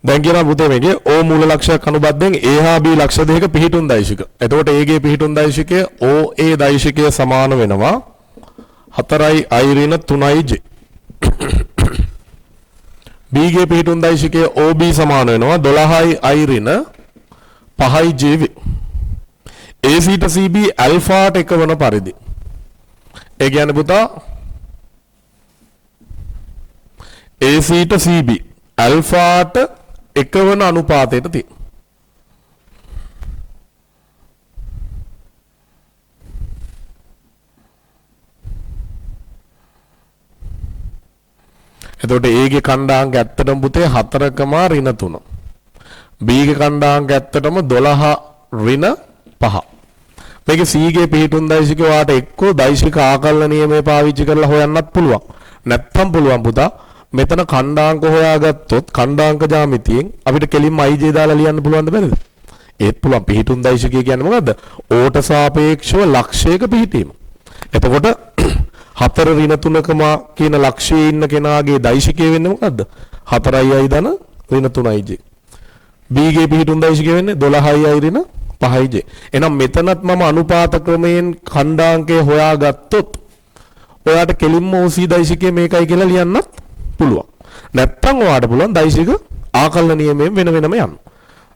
දැන් කියනවා පුතේ මේකේ O මූල ලක්ෂයක් අනුබද්ධයෙන් A හා B ලක්ෂ දෙකක පිහිටුන් දෛශික. එතකොට A ගේ පිහිටුන් දෛශිකය OA දෛශිකය සමාන වෙනවා 4i ඍණ 3i j. B ගේ පිහිටුන් දෛශිකය OB සමාන වෙනවා 12i ඍණ 5i j වේ. AC ට CB ඇල්ෆාට එක වන පරිදි. ඒ කියන්නේ පුතා AC ට CB ඇල්ෆාට එක වන අනුපාතයට තියෙන. එතකොට A ගේ කණ්ඩාංක ඇත්තටම පුතේ 4,3. B ගේ කණ්ඩාංක ඇත්තටම 12,5. මේකේ C ගේ පිහිටුන් දෛශික වාට එක්කෝ දෛශික ආකලන නියමය පාවිච්චි කරලා හොයන්නත් පුළුවන්. නැත්තම් පුළුවන් පුතා මෙතන කණ්ඩාංක හොයාගත්තොත් කණ්ඩාංක ජ්‍යාමිතියෙන් අපිට කෙලින්ම ij දාලා ලියන්න පුළුවන්ද බැරිද? ඒත් පුළුවන්. පිහිටුන් දෛශිකය කියන්නේ මොකද්ද? ඕට සාපේක්ෂව ලක්ෂයක පිහිටීම. එතකොට 4 ඍණ 3කම කියන ලක්ෂයේ ඉන්න කෙනාගේ දෛශිකය වෙන්නේ මොකද්ද? 4i ධන ඍණ 3ij. B ගේ පිහිටුන් දෛශිකය වෙන්නේ 12i ඍණ 5ij. එහෙනම් මෙතනත් මම අනුපාත ක්‍රමයෙන් කණ්ඩාංකය හොයාගත්තොත් ඔයාට කෙලින්ම OC දෛශිකය මේකයි කියලා ලියන්නත් පුළුවන්. නැත්තම් ඔයාට පුළුවන් දෛශික ආකලන නියමයෙන් වෙන වෙනම යන්න.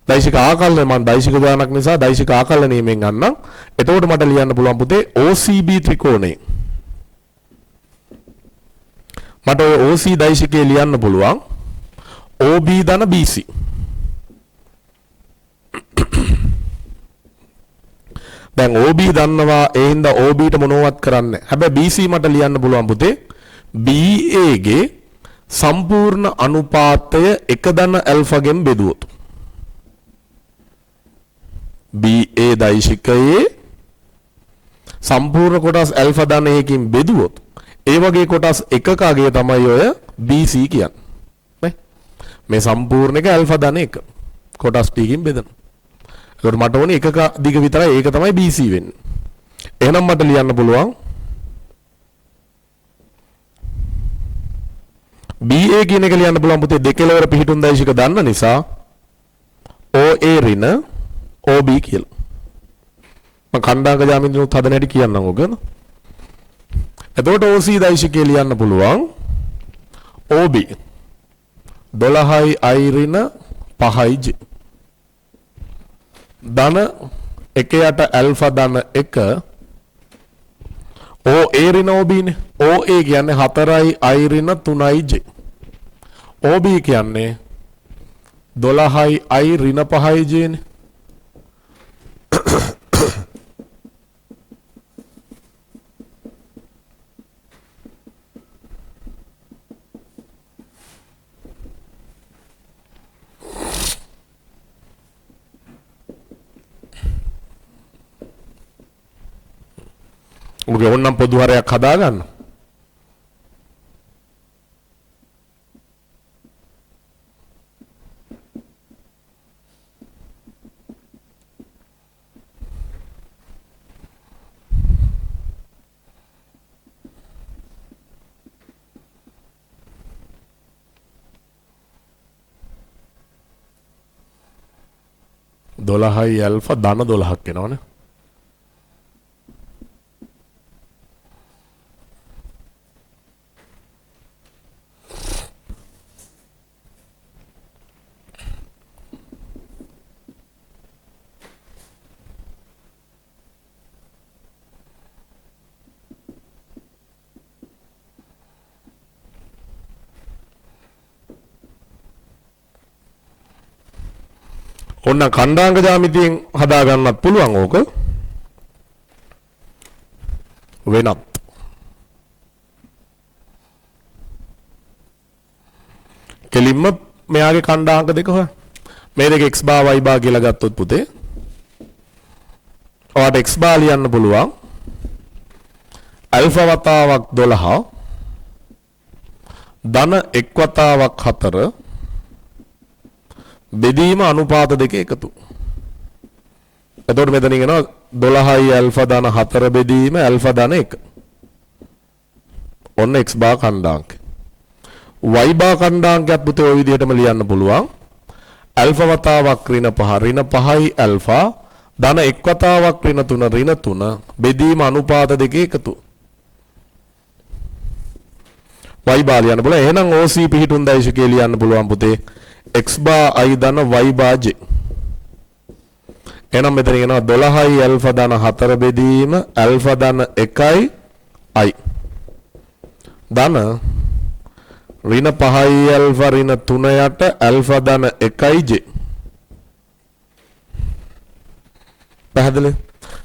දෛශික ආකලන මම දෛශික දානක් නිසා දෛශික ආකලන නියමයෙන් ගන්නම්. එතකොට මට ලියන්න පුළුවන් පුතේ OCB ත්‍රිකෝණය. මට OC දෛශිකය ලියන්න පුළුවන් OB ධන BC. දැන් OB දන්නවා ඒ හින්දා OB ට මොනවත් කරන්නේ. හැබැයි BC මට ලියන්න පුළුවන් පුතේ BA ගේ සම්පූර්ණ අනුපාතය 1 ධන ඇල්ෆා ගෙන් බෙදුවොත්. BA දෛශිකයේ සම්පූර්ණ කොටස් ඇල්ෆා ධන 1කින් බෙදුවොත් ඒ වගේ කොටස් එකකගේ තමයි ඔය BC කියන්නේ. මේ සම්පූර්ණ එක ඇල්ෆා ධන 1 කොටස් t කින් බෙදනවා. ඒකට මට ඕනේ එකක දිග විතරයි ඒක තමයි BC වෙන්නේ. එහෙනම් මට ලියන්න පුළුවන් BA කියන එක ලියන්න පුළුවන් පුතේ දෙකලවර පිහිටුන් දෛශික දන්න නිසා OA ඍණ OB කියලා. මම කණ්ඩාංක ජ්‍යාමිතිනුත් හදන හැටි කියන්නම් ඔක. එතකොට OC දෛශිකය ලියන්න පුළුවන් OB 12i ඍණ 5i j. ධන 1 යට ඇල්ෆා ධන 1 OA ඍණ OB නේ. OA කියන්නේ 4i ඍණ 3i j. OB කියන්නේ 12i ඍණ 5i j නේ. ඔබගේ ඕනනම් පොදු හරයක් හදාගන්න. දොළහයි ඇල්ෆා ධන 12ක් එනවනේ. ඔන්න කණ්ඩාංක ජ්‍යාමිතියෙන් හදා ගන්නත් පුළුවන් ඕක. වෙනත්. කෙලින්ම මෙයාගේ කණ්ඩාංක දෙක හොයන්න. මේ දෙක x බා y බා කියලා ගත්තොත් පුතේ ඔයාට x බා ලියන්න පුළුවන් ඇල්ෆා වතාවක් 12 ධන 1 වතාවක් 4 බෙදීම අනුපාත දෙක එකතු. එතකොට මෙතනින් එනවා 12i ඇල්ෆා ධන 4 බෙදීම ඇල්ෆා ධන 1. ඔන්න x බා කණ්ඩාංක. y බා කණ්ඩාංකයක් පුතේ ওই විදිහටම ලියන්න පුළුවන්. ඇල්ෆා වතාවක් ඍණ 5 ඍණ 5යි ඇල්ෆා ධන එක් වතාවක් ඍණ 3 ඍණ 3 බෙදීම අනුපාත දෙකේ එකතු. y බාර ලියන්න පුළුවන්. එහෙනම් OC පිහිටුන් දෛශකේ ලියන්න පුළුවන් පුතේ. x බා i ධන y බා j. එහෙනම් මෙතන කියනවා 12යි ඇල්ෆා ධන 4 බෙදීම ඇල්ෆා ධන 1යි i. ධන ඍණ 5යි ඇල්ෆා ඍණ 3 යට ඇල්ෆා ධන 1යි j. පැහැදිලි?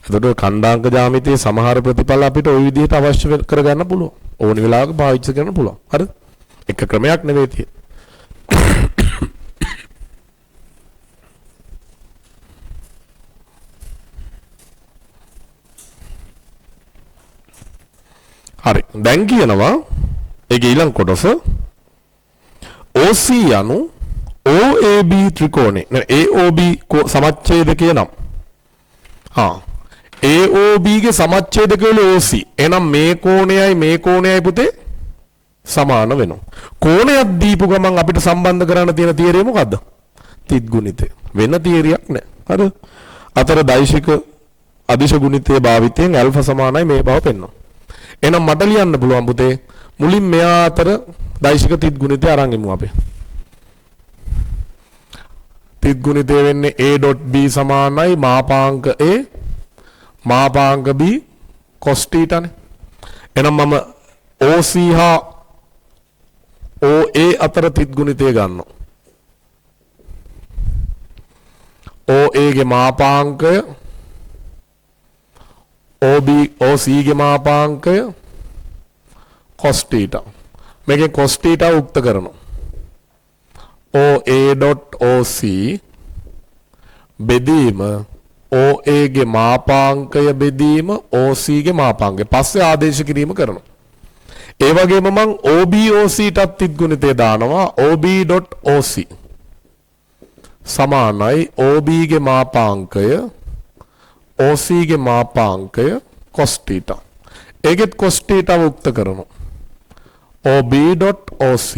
එතකොට කණ්ඩාංක ජ්‍යාමිතියේ සමහර ප්‍රතිඵල අපිට ওই විදිහට අවශ්‍ය කරගන්න පුළුවන්. ඕනි වෙලාවක පාවිච්චි කරන්න පුළුවන්. හරිද? එක ක්‍රමයක් නෙවෙයි තියෙන්නේ. හරි. දැන් කියනවා ඒකේ ඊළඟ කොටස OC යනු OAB ත්‍රිකෝණේ AOB සමච්ඡේදකය නම් AOB ගේ සමච්ඡේදකය වල OC එහෙනම් මේ කෝණයයි පුතේ සමාන වෙනවා. කෝණයක් දීපු ගමන් අපිට සම්බන්ධ කරන්න තියෙන තියරිය මොකද්ද? තිත් ගුණිතය. වෙන තියරියක් නැහැ. හරිද? අතර දෛශික අදිශ ගුණිතයේ භාවිතයෙන් ඇල්ෆා සමානයි මේ බව පෙන්වනවා. එහෙනම් මට ලියන්න පුළුවන් පුතේ මුලින් මෙයා අතර දෛශික තිත් ගුණිතය අරන් ඉමු අපි. තිත් ගුණිතය වෙන්නේ a.b සමානයි මාපාංක a මාපාංක b cos θ නේ. එහෙනම් මම OC හා OA අතර තිත් ගුණිතය ගන්නවා. OA ගේ මාපාංකය OC ගේ මාපාංකය cos θ. මේකේ cos θ උක්ත කරනවා. OA.OC බෙදීම OA ගේ මාපාංකය බෙදීම OC ගේ මාපාංකය. පස්සේ ආදේශ කිරීම කරනවා. ඒ වගේම මම OB.OC ටත් තිත් ගුණිතය දානවා. OB.OC සමානයි OB ගේ මාපාංකය OC ගේ මාපාංකය cos θ. ඒකෙත් cos θ උක්ත කරනවා. OB.OC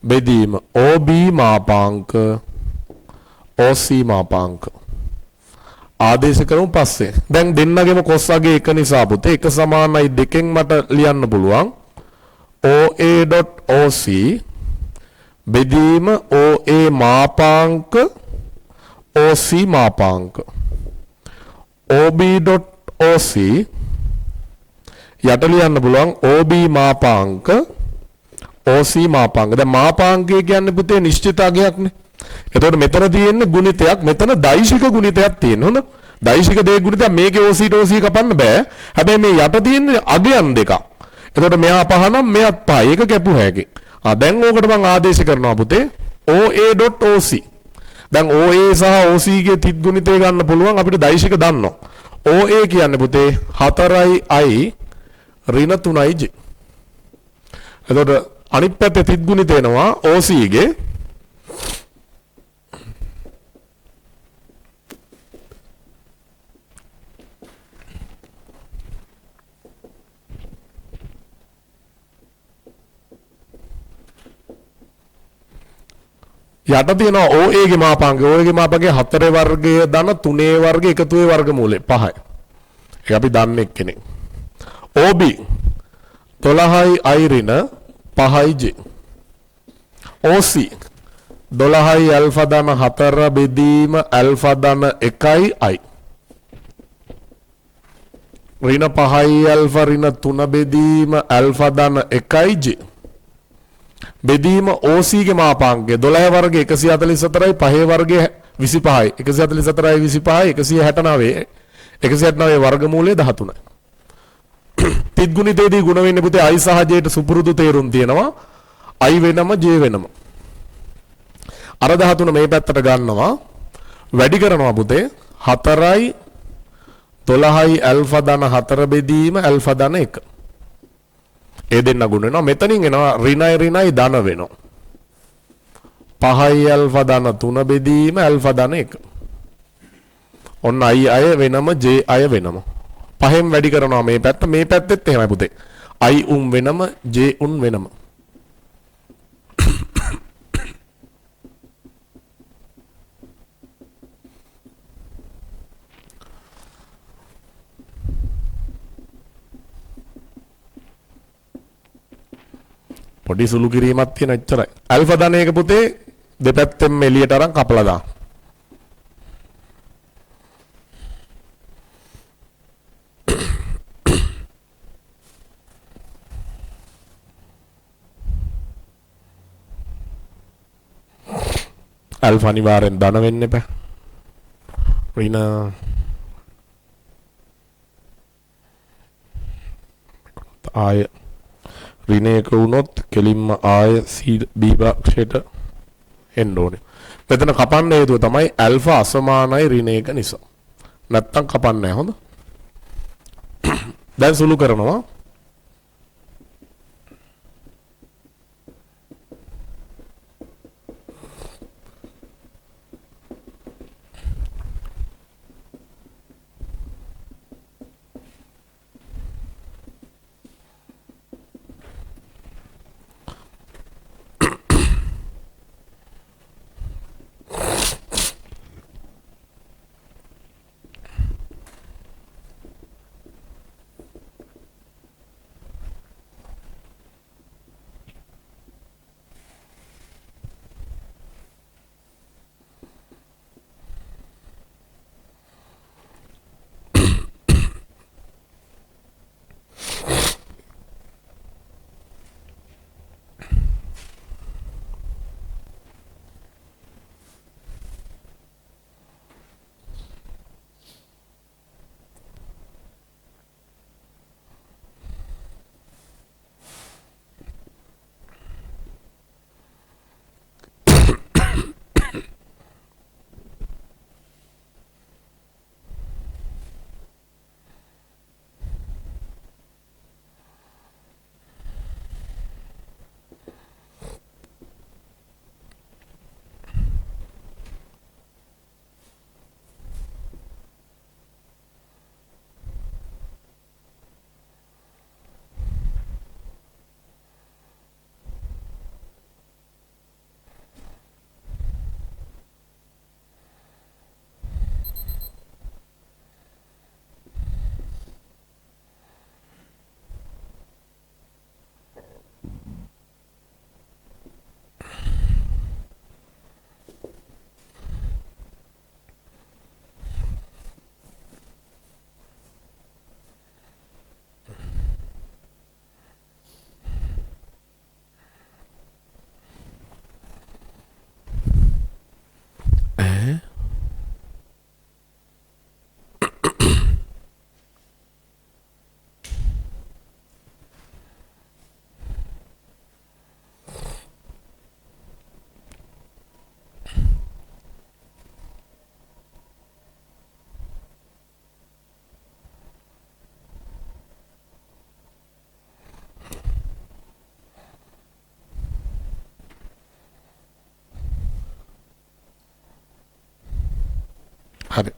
බෙදීම OB මාපාංක OC මාපාංක ආදේශ කරමු පස්සේ. දැන් දෙන්නගෙම cos අගේ එක නිසා පුතේ එක සමානයි දෙකෙන් මට ලියන්න පුළුවන් OA.OC බෙදීම OA මාපාංක OC මාපාංක OB.OC යට ලියන්න පුළුවන් OB මාපාංක OC මාපාංක. දැන් මාපාංකය කියන්නේ පුතේ නිශ්චිත අගයක්නේ. එතකොට මෙතන තියෙන්නේ ගුණිතයක් මෙතන දෛශික ගුණිතයක් තියෙනවා. හොඳ දෛශික දෙක ගුණිතයක් මේකේ OC ට OC කපන්න බෑ. හැබැයි මේ යට තියෙන්නේ අගයන් දෙකක්. එතකොට මෙහා පහ නම් මෙයත් පහ. ඒක කැපු හැකි. දැන් ඕකට මම ආදේශ කරනවා පුතේ OA.OC. දැන් OA සහ OC ගේ තිත් ගුණිතය ගන්න පුළුවන් අපිට දෛශික දන්නවා. OA කියන්නේ පුතේ 4i ඍණ 3j. එතකොට අනිත් පැත්තේ තිත් ගුණිතය එනවා OC ගේ යට තියෙනවා OA ගේ මාපාංකය. OA ගේ මාපාංකය 4 වර්ගය ධන 3 වර්ගය එකතුවේ වර්ගමූලය 5යි. ඒක අපි දන්නේ කෙනෙක්. OB 12යි i ඍණ 5යි j. OC 12යි ඇල්ෆා ධන 4 බෙදීම ඇල්ෆා ධන 1යි i. ඍණ 5යි ඇල්ෆා ඍණ 3 බෙදීම ඇල්ෆා ධන 1යි j. බෙදීම OC ගේ මාපාංකය 12 වර්ගය 144යි 5 වර්ගය 25යි 144යි 25යි 169යි 169 වර්ගමූලය 13යි. තිත් ගුණිතයේදී ගුණ වෙන්නේ පුතේ i සහ j ට සුපුරුදු තේරුම් තියෙනවා. i වෙනම j වෙනම. අර 13 මේ පැත්තට ගන්නවා වැඩි කරනවා පුතේ 4යි 12යි ඇල්ෆා ධන 4 බෙදීම ඇල්ෆා ධන 1. ඒ දෙන්න ගුණ වෙනවා. මෙතනින් එනවා ඍණයි ඍණයි ධන වෙනවා. 5යි ඇල්ෆා ධන 3 බෙදීම ඇල්ෆා ධන 1. ඔන්න i අය වෙනම j අය වෙනම. පහෙන් වැඩි කරනවා මේ පැත්තෙත් එහෙමයි පුතේ. i වෙනම j වෙනම. පොඩි සුළු කිරීමක් තියෙන එච්චරයි. ඇල්ෆා ධන එක පුතේ දෙපැත්තෙන්ම එළියට අරන් කපලා දාන්න. ඇල්ෆා අනිවාර්යෙන් ධන වෙන්න එපා. ඍණ ආය ඍණයක වුණොත් කෙලින්ම ආය B පක්ෂයට එන්න ඕනේ. මෙතන කපන්න හේතුව තමයි ඇල්ෆා අසමානයි ඍණයක නිසා. නැත්තම් කපන්නේ නැහැ. හොඳ. දැන් සුළු කරනවා. හරි